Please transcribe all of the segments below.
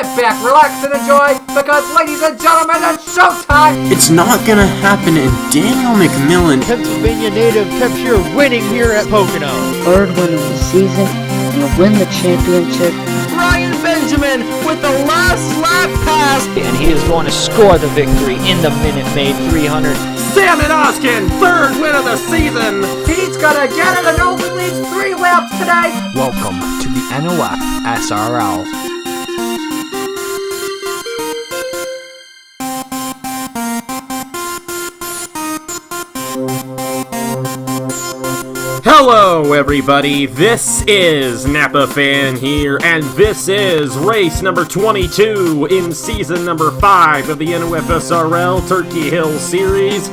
sit back, relax, and enjoy, because, ladies and gentlemen, it's showtime! It's not gonna happen, and Daniel McMillan, Pennsylvania native, kept here winning here at Pocono. Third win of the season, and win the championship. Ryan Benjamin with the last lap pass. And he is going to score the victory in the Minute Maid 300. Salmon Oskin, third win of the season. He's gonna get it and only leads 3 laps today. Welcome to the NOFSRL. Hello everybody, this is Napa Fan here, and this is race number 22 in season number 5 of the NOFSRL Turkey Hill Series.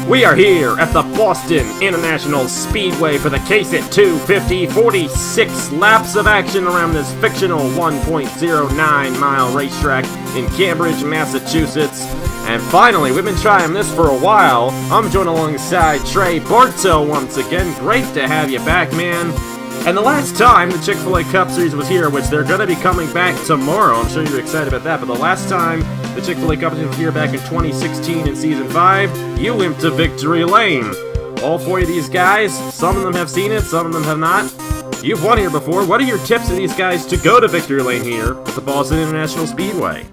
We are here at the Boston International Speedway for the KSIT 250, 46 laps of action around this fictional 1.09 mile racetrack in Cambridge, Massachusetts. And finally, we've been trying this for a while. I'm joined alongside Trey Bartow once again. Great to have you back, man. And the last time the Chick-fil-A Cup Series was here, which they're going to be coming back tomorrow. I'm sure you're excited about that. But the last time the Chick-fil-A Cup Series was here back in 2016 in Season 5, you went to Victory Lane. All 4 of these guys, some of them have seen it, some of them have not. You've won here before. What are your tips to these guys to go to Victory Lane here at the Boston International Speedway?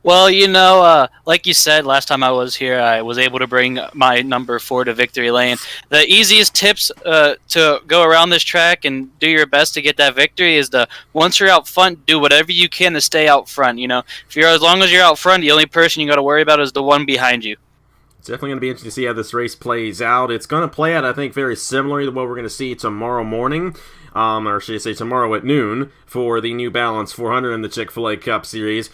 Well, you know, like you said, last time I was here, I was able to bring my number 4 to Victory Lane. The easiest tips to go around this track and do your best to get that victory is once you're out front, do whatever you can to stay out front. You know, as long as you're out front, the only person you got to worry about is the one behind you. It's definitely going to be interesting to see how this race plays out. It's going to play out, I think, very similarly to what we're going to see tomorrow morning. Or should I say tomorrow at noon for the New Balance 400 in the Chick-fil-A Cup Series.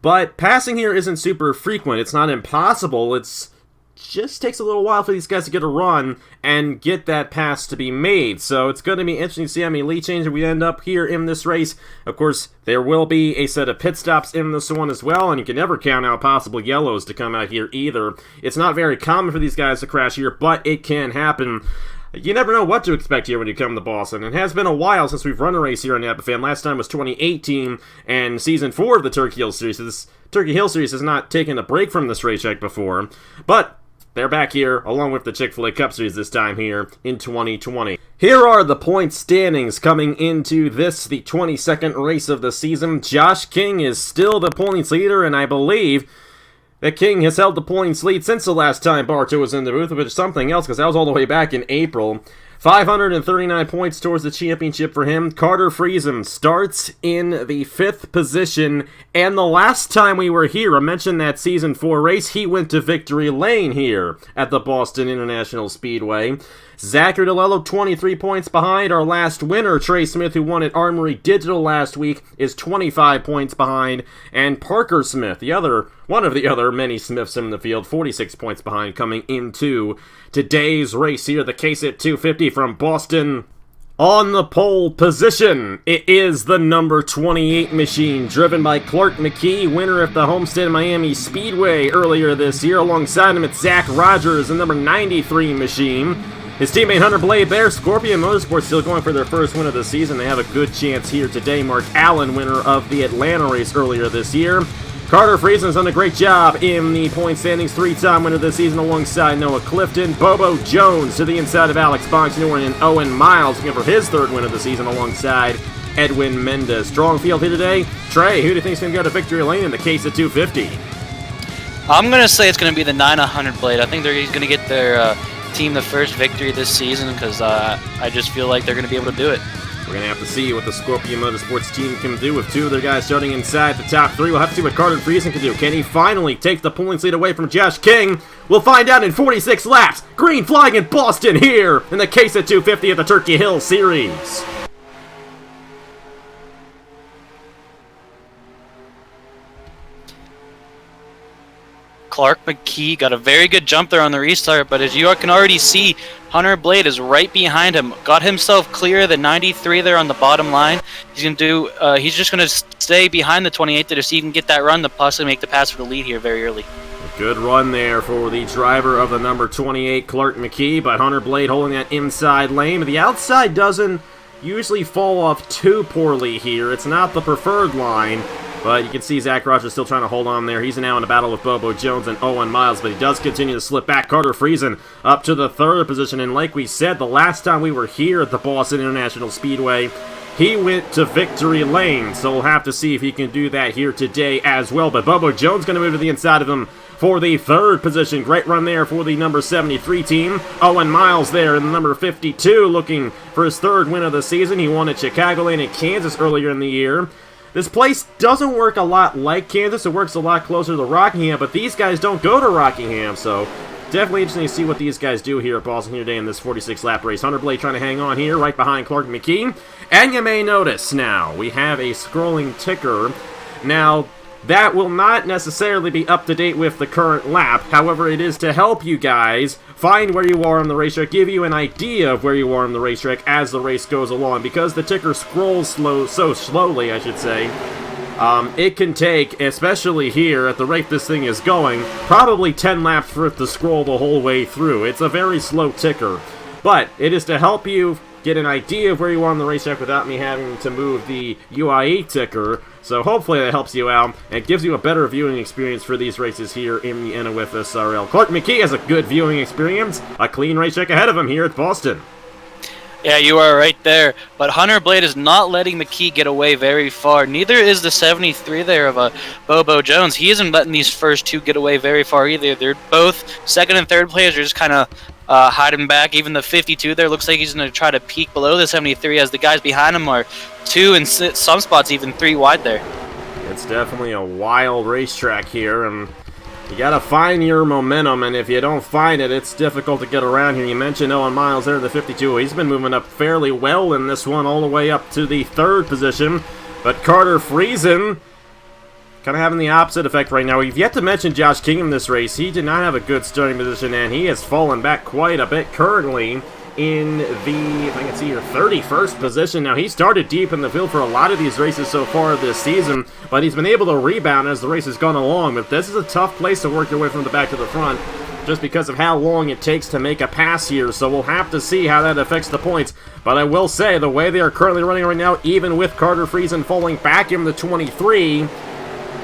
But passing here isn't super frequent. It's not impossible. It's just takes a little while for these guys to get a run and get that pass to be made. So it's going to be interesting to see how many lead changes we end up here in this race. Of course, there will be a set of pit stops in this one as well, and you can never count out possible yellows to come out here either. It's not very common for these guys to crash here, but it can happen. You never know what to expect here when you come to Boston. It has been a while since we've run a race here on Napa Fan. Last time was 2018 and Season 4 of the Turkey Hill Series. So this Turkey Hill Series has not taken a break from this racetrack before. But they're back here along with the Chick-fil-A Cup Series this time here in 2020. Here are the point standings coming into this, the 22nd race of the season. Josh King is still the points leader, and I believe that King has held the points lead since the last time Bartow was in the booth, which is something else because that was all the way back in April. 539 points towards the championship for him. Carter Friesen starts in the 5th position, and the last time we were here, I mentioned that Season 4 race, he went to Victory Lane here at the Boston International Speedway. Zachary DeLello, 23 points behind. Our last winner, Trey Smith, who won at Armory Digital last week, is 25 points behind. And Parker Smith, one of the other many Smiths in the field, 46 points behind coming into today's race here, the KSIT 250 from Boston. On the pole position, it is the number 28 machine, driven by Clark McKee, winner of the Homestead Miami Speedway earlier this year. Alongside him, it's Zach Rogers, the number 93 machine. His teammate Hunter Blade there, Scorpion Motorsports still going for their first win of the season. They have a good chance here today. Mark Allen, winner of the Atlanta race earlier this year. Carter Friesen's done a great job in the point standings, 3-time winner this season alongside Noah Clifton. Bobo Jones to the inside of Alex Bonks-Norton and Owen Miles looking for his 3rd win of the season alongside Edwin Mendez. Strong field here today. Trey, who do you think is going to go to Victory Lane in the KSIT 250? I'm going to say it's going to be the 900 Blade. I think he's going to get their team the first victory this season because I just feel like they're going to be able to do it. We're going to have to see what the Scorpion Motorsports team can do with 2 of their guys starting inside the top 3. We'll have to see what Carter Friesen can do. Can he finally take the points lead away from Josh King? We'll find out in 46 laps. Green flag in Boston here in the KSIT 250 of the Turkey Hill Series. Clark McKee got a very good jump there on the restart, but as you can already see, Hunter Blade is right behind him. Got himself clear the 93 there on the bottom line. He's just gonna stay behind the 28 to see if he can get that run to possibly make the pass for the lead here very early. Good run there for the driver of the number 28, Clark McKee, but Hunter Blade holding that inside lane. The outside doesn't usually fall off too poorly here. It's not the preferred line, But you can see Zach Rogers still trying to hold on there. He's now in a battle with Bobo Jones and Owen Miles, but he does continue to slip back. Carter Friesen up to the 3rd position, and like we said, the last time we were here at the Boston International Speedway, he went to victory lane, so we'll have to see if he can do that here today as well. But Bobo Jones going to move to the inside of him for the 3rd position. Great run there for the number 73 team. Owen Miles there in the number 52, looking for his 3rd win of the season. He won at Chicagoland and Kansas earlier in the year. This place doesn't work a lot like Kansas. It works a lot closer to Rockingham, but these guys don't go to Rockingham, so definitely interesting to see what these guys do here at Boston here today in this 46-lap race. Hunter Blade trying to hang on here right behind Clark McKee. And you may notice now we have a scrolling ticker. Now, that will not necessarily be up to date with the current lap. However, it is to help you guys find where you are on the racetrack, give you an idea of where you are on the racetrack as the race goes along. Because the ticker scrolls so slowly, I should say, it can take, especially here at the rate this thing is going, probably 10 laps for it to scroll the whole way through. It's a very slow ticker. But it is to help you get an idea of where you are on the racetrack without me having to move the UIE ticker. So hopefully that helps you out and gives you a better viewing experience for these races here in the NOFSRL. Clark McKee has a good viewing experience, a clean racetrack ahead of him here at Boston. Yeah, you are right there. But Hunter Blade is not letting McKee get away very far. Neither is the 73 there of Bobo Jones. He isn't letting these first 2 get away very far either. They're both 2nd and 3rd players are just kind of hiding back. Even the 52 there looks like he's going to try to peek below the 73 as the guys behind him are 2 and some spots even 3 wide there. It's definitely a wild racetrack here, and you gotta find your momentum, and if you don't find it, it's difficult to get around here. You mentioned Owen Miles there, the 52. He's been moving up fairly well in this one, all the way up to the 3rd position. But Carter Friesen kind of having the opposite effect right now. We've yet to mention Josh King in this race. He did not have a good starting position, and he has fallen back quite a bit currently in the, if I can see here, 31st position. Now, he started deep in the field for a lot of these races so far this season, but he's been able to rebound as the race has gone along. But this is a tough place to work your way from the back to the front, just because of how long it takes to make a pass here. So we'll have to see how that affects the points. But I will say, the way they are currently running right now, even with Carter Friesen falling back in the 23,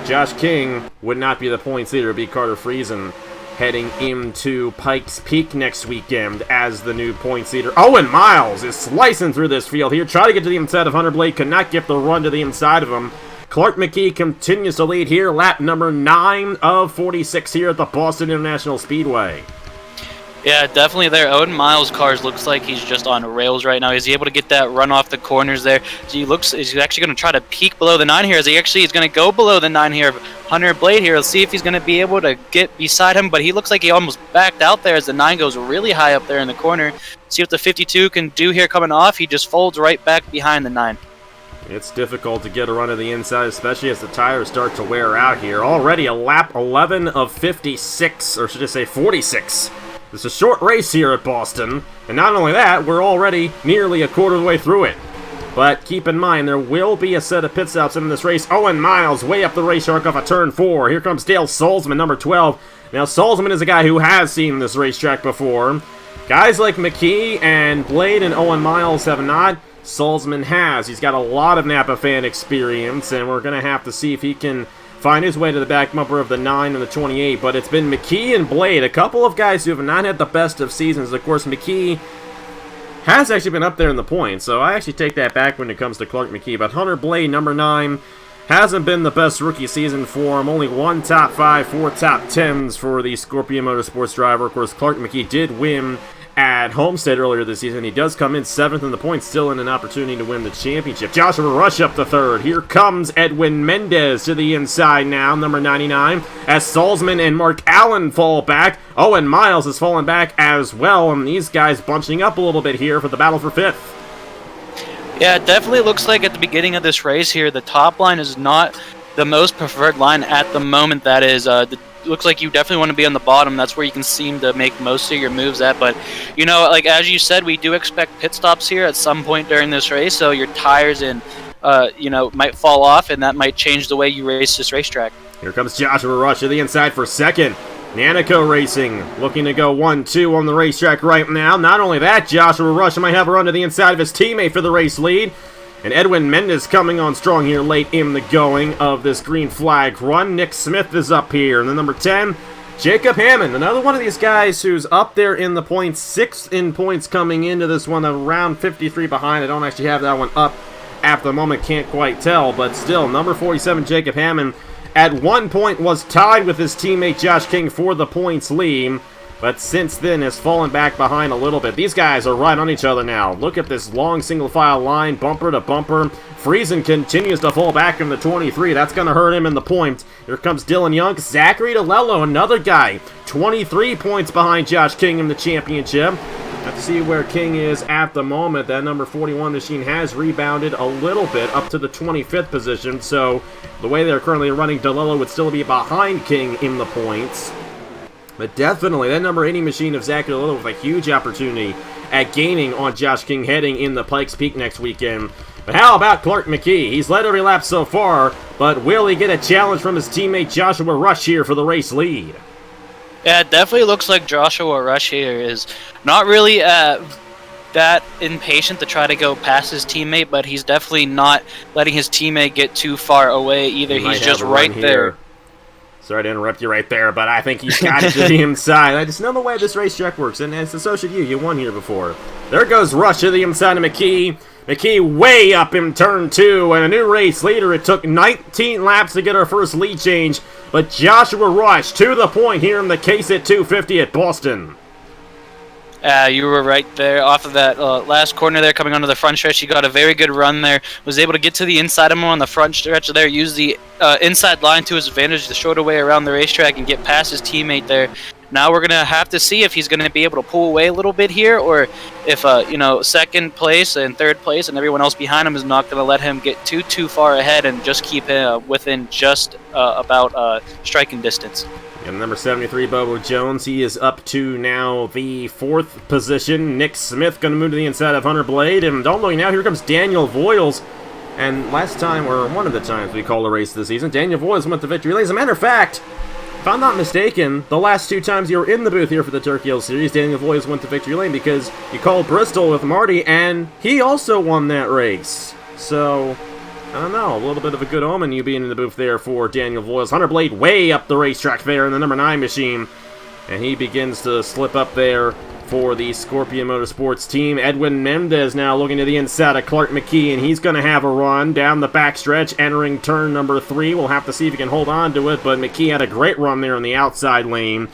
Josh King would not be the points leader. It would be Carter Friesen heading into Pikes Peak next weekend as the new points leader. Owen Miles is slicing through this field here. Try to get to the inside of Hunter Blade. Could not get the run to the inside of him. Clark McKee continues to lead here. Lap number 9 of 46 here at the Boston International Speedway. Yeah, definitely there. Owen Miles' cars looks like he's just on rails right now. Is he able to get that run off the corners there? So he's actually going to try to peek below the 9 here. Is he actually is going to go below the 9 here? Hunter Blade here. Let's see if he's going to be able to get beside him, but he looks like he almost backed out there as the 9 goes really high up there in the corner. See what the 52 can do here coming off. He just folds right back behind the 9. It's difficult to get a run to the inside, especially as the tires start to wear out here. Already a lap 11 of 56, or should I say 46. It's a short race here at Boston, and not only that, we're already nearly a quarter of the way through it. But keep in mind, there will be a set of pit stops in this race. Owen Miles way up the race arc off of turn 4. Here comes Dale Salzman, number 12. Now, Salzman is a guy who has seen this racetrack before. Guys like McKee and Blade and Owen Miles have not. Salzman has. He's got a lot of Napa fan experience, and we're going to have to see if he can find his way to the back bumper of the 9 and the 28, but it's been McKee and Blade, a couple of guys who have not had the best of seasons. Of course, McKee has actually been up there in the points, so I actually take that back when it comes to Clark McKee. But Hunter Blade, number 9, hasn't been the best rookie season for him. Only 1 top 5, 4 top 10s for the Scorpion Motorsports driver. Of course, Clark McKee did win at Homestead earlier this season. He does come in 7th in the points, still in an opportunity to win the championship. Joshua Rush up to 3rd. Here comes Edwin Mendez to the inside now, number 99, as Salzman and Mark Allen fall back. Owen Miles has fallen back as well, and these guys bunching up a little bit here for the battle for 5th. Yeah, it definitely looks like at the beginning of this race here, the top line is not the most preferred line at the moment. That is, looks like you definitely want to be on the bottom. That's where you can seem to make most of your moves at. But, you know, like as you said, we do expect pit stops here at some point during this race. So your tires and, might fall off, and that might change the way you race this racetrack. Here comes Joshua Rush to the inside for 2nd. Nanico Racing looking to go 1-2 on the racetrack right now. Not only that, Joshua Rush might have a run to the inside of his teammate for the race lead. And Edwin Mendez coming on strong here late in the going of this green flag run. Nick Smith is up here. And then number 10, Jacob Hammond, another one of these guys who's up there in the points, 6th in points coming into this one, around 53 behind. I don't actually have that one up at the moment, can't quite tell, but still, number 47, Jacob Hammond, at one point was tied with his teammate Josh King for the points lead, but since then has fallen back behind a little bit. These guys are right on each other now. Look at this long single file line, bumper to bumper. Friesen continues to fall back in the 23. That's going to hurt him in the points. Here comes Dylan Young. Zachary DeLello, another guy, 23 points behind Josh King in the championship. Let's see where King is at the moment. That number 41 machine has rebounded a little bit up to the 25th position. So the way they're currently running, DeLello would still be behind King in the points. But definitely, that number 80 machine of Zachary DeLello with a huge opportunity at gaining on Josh King heading in the Pikes Peak next weekend. But how about Clark McKee? He's led every lap so far, but will he get a challenge from his teammate Joshua Rush here for the race lead? Yeah, it definitely looks like Joshua Rush here is not really that impatient to try to go past his teammate, but he's definitely not letting his teammate get too far away either. He's just right there. Sorry to interrupt you right there, but I think he's got it to the inside. I just know the way this racetrack works, and so should you. You won here before. There goes Rush to the inside of McKee. McKee way up in turn 2, and a new race leader. It took 19 laps to get our first lead change, but Joshua Rush to the point here in the case at 250 at Boston. You were right there off of that last corner there coming onto the front stretch. He got a very good run there. Was able to get to the inside of him on the front stretch there. Use the inside line to his advantage, the shorter way around the racetrack and get past his teammate there. Now we're going to have to see if he's going to be able to pull away a little bit here, or if, second place and third place and everyone else behind him is not going to let him get too far ahead and just keep him within just about striking distance. And number 73, Bobo Jones, he is up to now the 4th position. Nick Smith going to move to the inside of Hunter Blade. And don't look now, here comes Daniel Voiles. And last time, or one of the times we call a race this season, Daniel Voiles went to victory lane. As a matter of fact, if I'm not mistaken, the last 2 times you were in the booth here for the Turkey Hill Series, Daniel Voiles went to victory lane because you called Bristol with Marty, and he also won that race. So I don't know, a little bit of a good omen you being in the booth there for Daniel Voiles. Hunter Blade way up the racetrack there in the number 9 machine, and he begins to slip up there for the Scorpion Motorsports team. Edwin Mendez now looking to the inside of Clark McKee, and he's going to have a run down the backstretch, entering turn number 3. We'll have to see if he can hold on to it, but McKee had a great run there in the outside lane.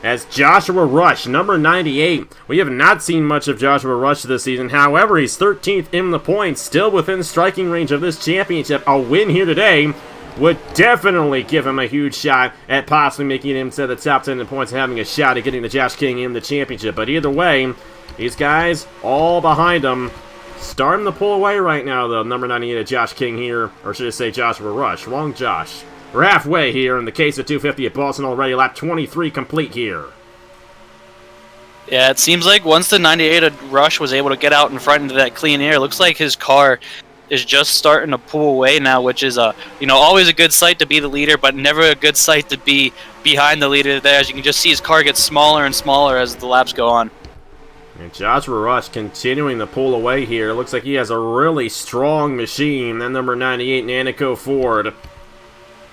As Joshua Rush, number 98. We have not seen much of Joshua Rush this season. However, he's 13th in the points, still within striking range of this championship. A win here today would definitely give him a huge shot at possibly making him to the top 10 in points and having a shot at getting the Josh King in the championship. But either way, these guys all behind him. Starting to pull away right now, though. Number 98 of Josh King here, or should I say Joshua Rush. Wrong Josh. We're halfway here in the case of 250 at Boston already. Lap 23 complete here. Yeah, it seems like once the 98 of Rush was able to get out in front into that clean air, it looks like his car is just starting to pull away now, which is always a good sight to be the leader, but never a good sight to be behind the leader there. As you can just see, his car gets smaller and smaller as the laps go on. And Joshua Rush continuing to pull away here. It looks like he has a really strong machine. Then number 98, Nanico Ford.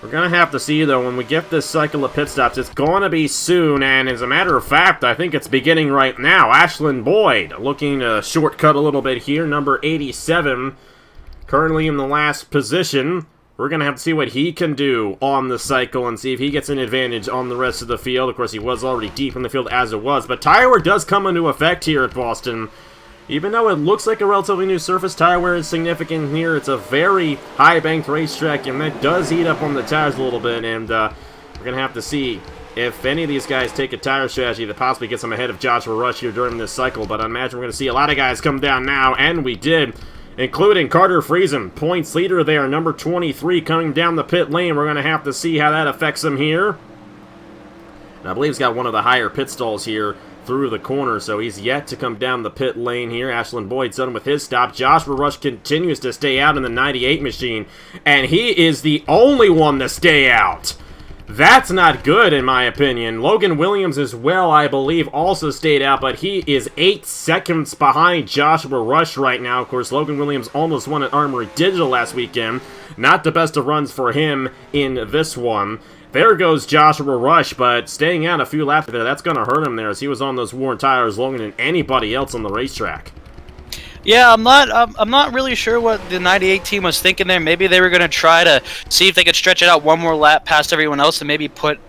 We're going to have to see, though, when we get this cycle of pit stops. It's going to be soon, and as a matter of fact, I think it's beginning right now. Ashlyn Boyd looking to shortcut a little bit here. Number 87, currently in the last position. We're going to have to see what he can do on the cycle and see if he gets an advantage on the rest of the field. Of course, he was already deep in the field as it was, but tire wear does come into effect here at Boston. Even though it looks like a relatively new surface, tire wear is significant here. It's a very high-banked racetrack, and that does heat up on the tires a little bit, and we're going to have to see if any of these guys take a tire strategy that possibly gets them ahead of Joshua Rush here during this cycle. But I imagine we're going to see a lot of guys come down now, and we did, including Carter Friesen, points leader there, number 23, coming down the pit lane. We're going to have to see how that affects him here. And I believe he's got one of the higher pit stalls here through the corner, so he's yet to come down the pit lane here. Ashlyn Boyd's done with his stop. Joshua Rush continues to stay out in the 98 machine, and he is the only one to stay out. That's not good, in my opinion. Logan Williams as well, I believe, also stayed out, but he is 8 seconds behind Joshua Rush right now. Of course, Logan Williams almost won at Armory Digital last weekend. Not the best of runs for him in this one. There goes Joshua Rush, but staying out a few laps there, that's going to hurt him there, as he was on those worn tires longer than anybody else on the racetrack. Yeah, I'm not really sure what the 98 team was thinking there. Maybe they were going to try to see if they could stretch it out one more lap past everyone else and maybe put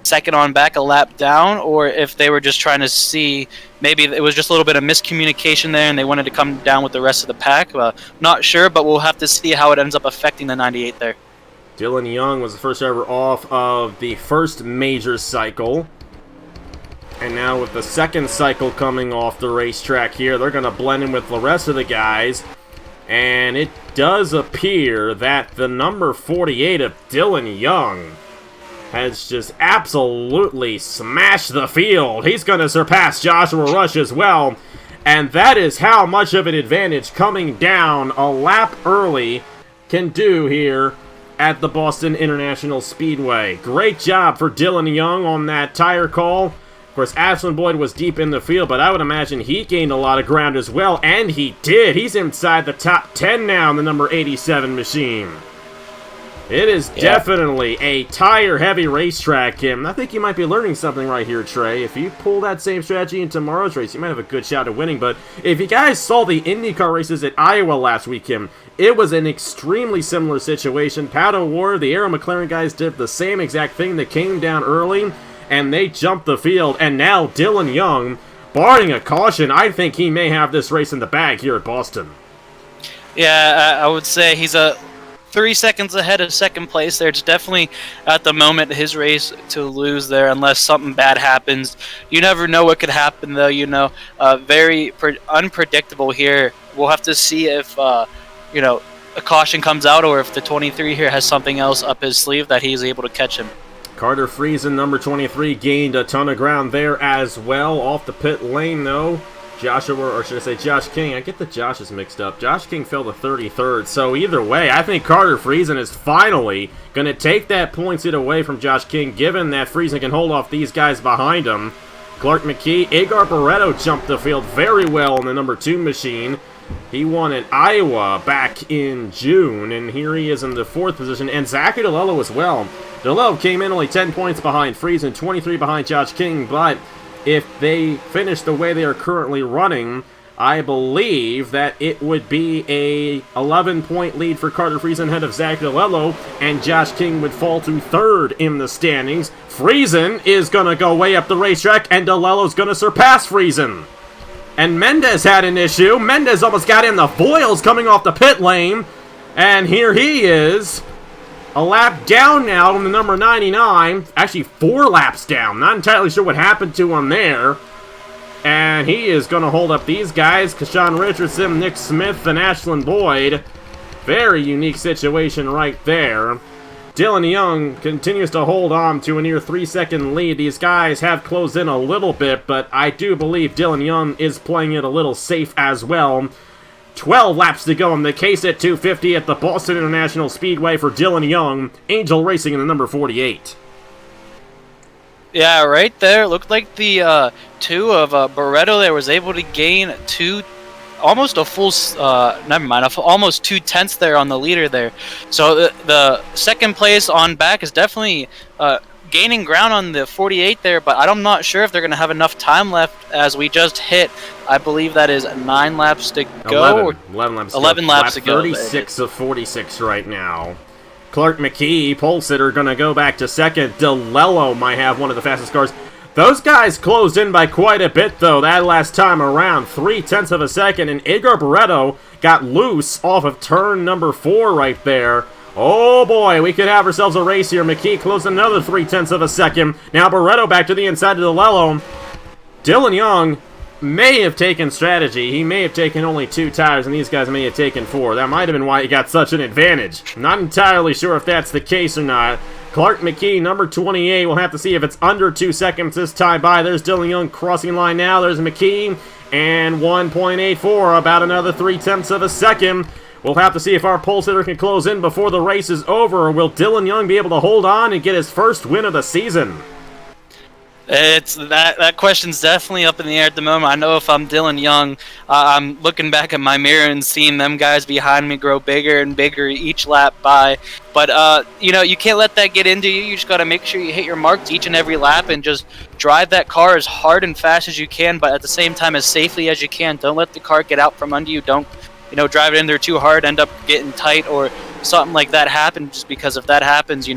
second on back a lap down, or if they were just trying to see, maybe it was just a little bit of miscommunication there and they wanted to come down with the rest of the pack. Not sure, but we'll have to see how it ends up affecting the 98 there. Dylan Young was the first driver off of the first major cycle. And now with the second cycle coming off the racetrack here, they're going to blend in with the rest of the guys. And it does appear that the number 48 of Dylan Young has just absolutely smashed the field. He's going to surpass Joshua Rush as well. And that is how much of an advantage coming down a lap early can do here at the Boston International Speedway. Great job for Dylan Young on that tire call. Of course, Ashlyn Boyd was deep in the field, but I would imagine he gained a lot of ground as well, and he did. He's inside the top 10 now in the number 87 machine. It is definitely a tire-heavy racetrack, Kim. I think you might be learning something right here, Trey. If you pull that same strategy in tomorrow's race, you might have a good shot at winning. But if you guys saw the IndyCar races at Iowa last week, Kim, it was an extremely similar situation. Pat O'Ward, the Arrow McLaren guys, did the same exact thing. They came down early, and they jumped the field. And now Dylan Young, barring a caution, I think he may have this race in the bag here at Boston. Yeah, I would say he's 3 seconds ahead of second place there. It's definitely, at the moment, his race to lose there unless something bad happens. You never know what could happen, though, you know. Very unpredictable here. We'll have to see if, you know, a caution comes out or if the 23 here has something else up his sleeve that he's able to catch him. Carter Friesen, number 23, gained a ton of ground there as well. Off the pit lane, though, Joshua, or should I say Josh King? I get the Joshes mixed up. Josh King fell to 33rd. So either way, I think Carter Friesen is finally going to take that points hit away from Josh King, given that Friesen can hold off these guys behind him. Clark McKee, Agar Barretto jumped the field very well in the number 2 machine. He won at Iowa back in June, and here he is in the 4th position. And Zachary DeLello as well. DeLello came in only 10 points behind Friesen, 23 behind Josh King, but if they finish the way they are currently running, I believe that it would be a 11-point lead for Carter Friesen ahead of Zach DeLello, and Josh King would fall to 3rd in the standings. Friesen is going to go way up the racetrack, and DeLello's going to surpass Friesen. And Mendez had an issue. Mendez almost got in the foils coming off the pit lane, and here he is. A lap down now on the number 99. Actually, 4 laps down. Not entirely sure what happened to him there. And he is going to hold up these guys. Kashawn Richardson, Nick Smith, and Ashlyn Boyd. Very unique situation right there. Dylan Young continues to hold on to a near 3-second lead. These guys have closed in a little bit, but I do believe Dylan Young is playing it a little safe as well. 12 laps to go in the case at 250 at the Boston International Speedway for Dylan Young. Angel Racing in the number 48. Yeah, right there. Looked like the 2 of Barretto there was able to gain almost a full, almost 2 tenths there on the leader there. So the second place on back is definitely gaining ground on the 48 there, but I'm not sure if they're going to have enough time left as we just hit, I believe that is 9 laps to go. 11 laps 11 laps to go. 36 of 46 right now. Clark McKee, pole sitter, going to go back to 2nd. DeLello might have one of the fastest cars. Those guys closed in by quite a bit, though, that last time around. 0.3 of a second, and Agar Barretto got loose off of turn number 4 right there. Oh boy, we could have ourselves a race here. McKee closed another 0.3 of a second. Now Barretto back to the inside of DeLello. Dylan Young may have taken strategy. He may have taken only 2 tires, and these guys may have taken 4. That might have been why he got such an advantage. Not entirely sure if that's the case or not. Clark McKee, number 28. We'll have to see if it's under 2 seconds this time by. There's Dylan Young crossing line now. There's McKee, and 1.84, about another 0.3 of a second. We'll have to see if our pole sitter can close in before the race is over, or will Dylan Young be able to hold on and get his first win of the season? It's that question's definitely up in the air at the moment. I know if I'm Dylan Young, I'm looking back at my mirror and seeing them guys behind me grow bigger and bigger each lap by. But you can't let that get into you. You just got to make sure you hit your marks each and every lap and just drive that car as hard and fast as you can, but at the same time as safely as you can. Don't let the car get out from under you. Don't drive it in there too hard, end up getting tight or something like that happen, just because if that happens,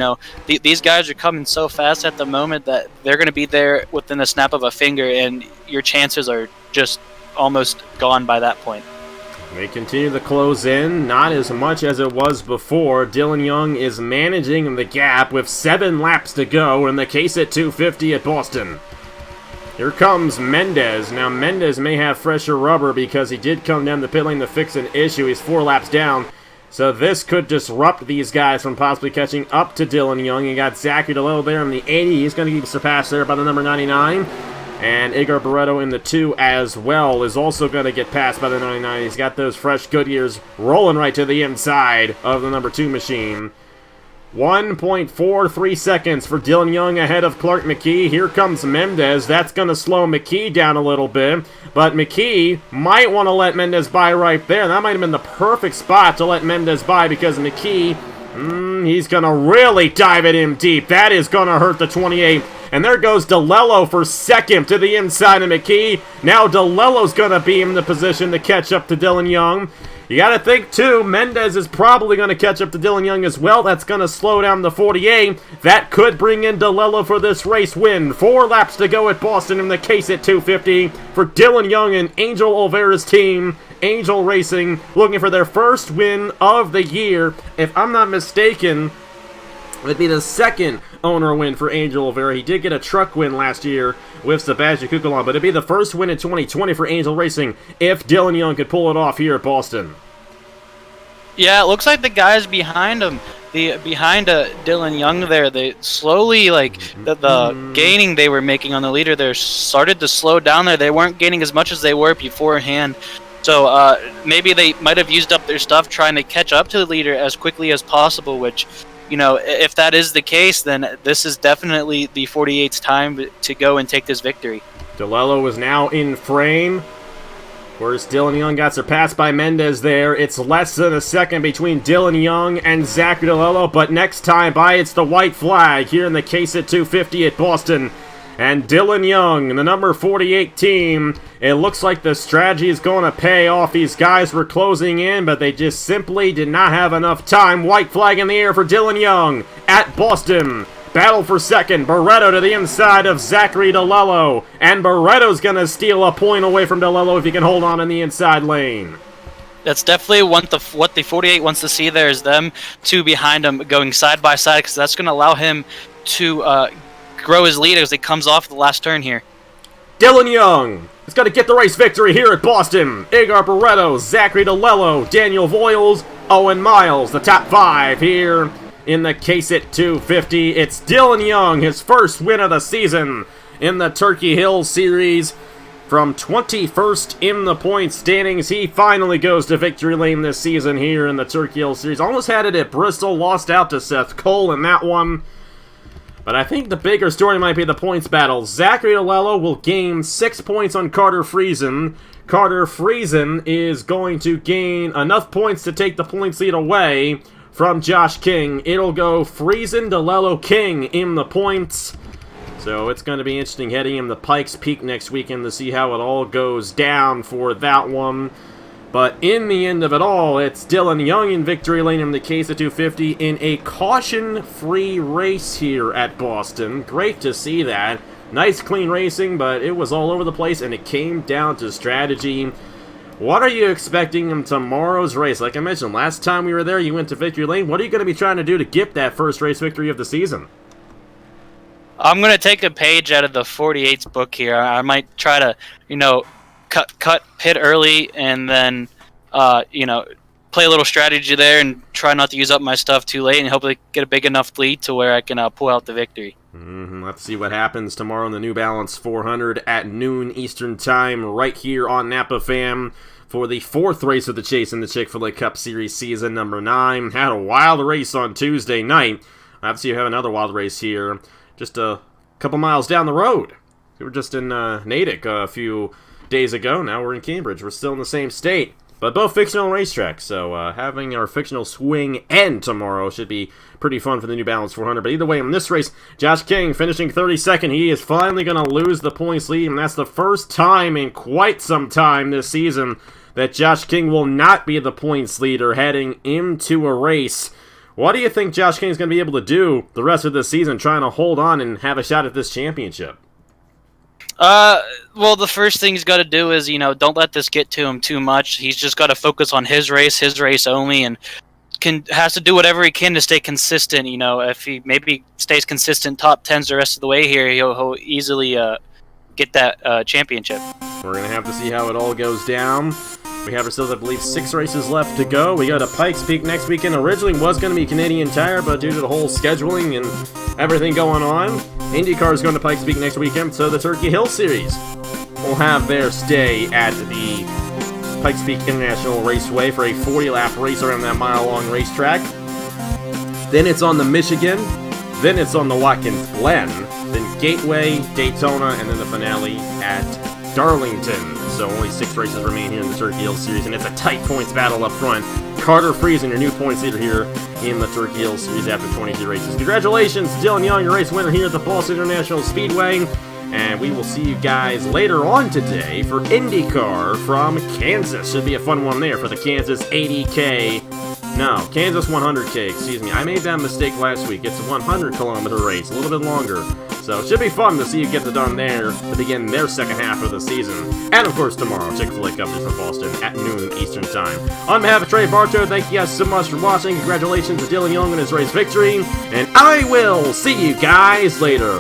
these guys are coming so fast at the moment that they're going to be there within the snap of a finger, and your chances are just almost gone by that point. They continue to close in, not as much as it was before. Dylan Young is managing the gap with 7 laps to go in the case at 250 at Boston. Here comes Mendez. Now, Mendez may have fresher rubber because he did come down the pit lane to fix an issue. He's 4 laps down. So this could disrupt these guys from possibly catching up to Dylan Young. You got Zachary DeLillo there in the 80. He's going to be surpassed there by the number 99. And Igor Barreto in the 2 as well is also going to get passed by the 99. He's got those fresh Goodyears rolling right to the inside of the number 2 machine. 1.43 seconds for Dylan Young ahead of Clark McKee. Here comes Mendez. That's going to slow McKee down a little bit. But McKee might want to let Mendez by right there. That might have been the perfect spot to let Mendez by because McKee, he's going to really dive at him deep. That is going to hurt the 28. And there goes DeLillo for second to the inside of McKee. Now DeLillo's going to be in the position to catch up to Dylan Young. You got to think, too, Mendez is probably going to catch up to Dylan Young as well. That's going to slow down the 48. That could bring in DeLillo for this race win. 4 laps to go at Boston in the case at 250 for Dylan Young and Angel Olvera's team. Angel Racing looking for their first win of the year. If I'm not mistaken, it would be the second owner win for Angel Olvera. He did get a truck win last year with Sebastian Kukulon, but it'd be the first win in 2020 for Angel Racing if Dylan Young could pull it off here at Boston. Yeah, it looks like the guys behind him, behind Dylan Young there, they slowly, the gaining they were making on the leader there started to slow down there. They weren't gaining as much as they were beforehand. So maybe they might have used up their stuff trying to catch up to the leader as quickly as possible, which, if that is the case, then this is definitely the 48's time to go and take this victory. DeLillo is now in frame. Whereas Dylan Young got surpassed by Mendez there. It's less than a second between Dylan Young and Zachary DeLillo, but next time by it's the white flag here in the case at 250 at Boston. And Dylan Young, the number 48 team, it looks like the strategy is going to pay off. These guys were closing in, but they just simply did not have enough time. White flag in the air for Dylan Young at Boston. Battle for second. Barreto to the inside of Zachary DeLillo. And Barreto's going to steal a point away from DeLillo if he can hold on in the inside lane. That's definitely what the 48 wants to see there is them two behind him going side by side, because that's going to allow him to grow his lead as he comes off the last turn here. Dylan Young is going to get the race victory here at Boston. Igor Barreto, Zachary DeLillo, Daniel Voiles, Owen Miles, the top 5 here in the case at 250. It's Dylan Young, his first win of the season in the Turkey Hill Series. From 21st in the point standings, he finally goes to victory lane this season here in the Turkey Hill Series. Almost had it at Bristol, lost out to Seth Cole in that one. But I think the bigger story might be the points battle. Zachary DeLillo will gain 6 points on Carter Friesen. Carter Friesen is going to gain enough points to take the points lead away from Josh King. It'll go Friesen, DeLillo, King in the points. So it's going to be interesting heading in the Pikes Peak next weekend to see how it all goes down for that one. But in the end of it all, it's Dylan Young in victory lane in the case of 250 in a caution-free race here at Boston. Great to see that. Nice, clean racing, but it was all over the place, and it came down to strategy. What are you expecting in tomorrow's race? Like I mentioned, last time we were there, you went to victory lane. What are you going to be trying to do to get that first race victory of the season? I'm going to take a page out of the 48's book here. I might try to, cut pit early and then, play a little strategy there and try not to use up my stuff too late and hopefully get a big enough lead to where I can pull out the victory. Let's see what happens tomorrow in the New Balance 400 at noon Eastern Time right here on Napa Fam for the 4th race of the Chase in the Chick-fil-A Cup Series season number 9. Had a wild race on Tuesday night. Obviously, you have another wild race here just a couple miles down the road. We were just in Natick a few days ago. Now we're in Cambridge. We're still in the same state, but both fictional racetracks. So having our fictional swing end tomorrow should be pretty fun for the New Balance 400. But either way, in this race, Josh King finishing 32nd. He is finally going to lose the points lead, and that's the first time in quite some time this season that Josh King will not be the points leader heading into a race. What do you think Josh King is going to be able to do the rest of this season trying to hold on and have a shot at this championship? Well, the first thing he's got to do is, don't let this get to him too much. He's just got to focus on his race only, and has to do whatever he can to stay consistent. If he maybe stays consistent top 10s the rest of the way here, he'll easily get that championship. We're going to have to see how it all goes down. We have ourselves, I believe, 6 races left to go. We got a Pikes Peak next weekend. Originally was going to be Canadian Tire, but due to the whole scheduling and everything going on, IndyCar is going to Pikes Peak next weekend, so the Turkey Hill Series will have their stay at the Pikes Peak International Raceway for a 40-lap race around that mile-long racetrack. Then it's on the Michigan, then it's on the Watkins Glen, then Gateway, Daytona, and then the finale at Darlington. So only 6 races remain here in the Turkey Hill Series, and it's a tight points battle up front. Carter Friesen, your new points leader here in the Turkey Hill Series after 22 races. Congratulations, Dylan Young, your race winner here at the Boston International Speedway. And we will see you guys later on today for IndyCar from Kansas. Should be a fun one there for the Kansas 80K. No, Kansas 100K, excuse me. I made that mistake last week. It's a 100-kilometer race, a little bit longer. So it should be fun to see you get it done there to begin their second half of the season. And of course tomorrow, Chick-fil-A Cup is in Boston at noon Eastern Time. On behalf of Trey Bartow, thank you guys so much for watching. Congratulations to Dylan Young on his race victory. And I will see you guys later.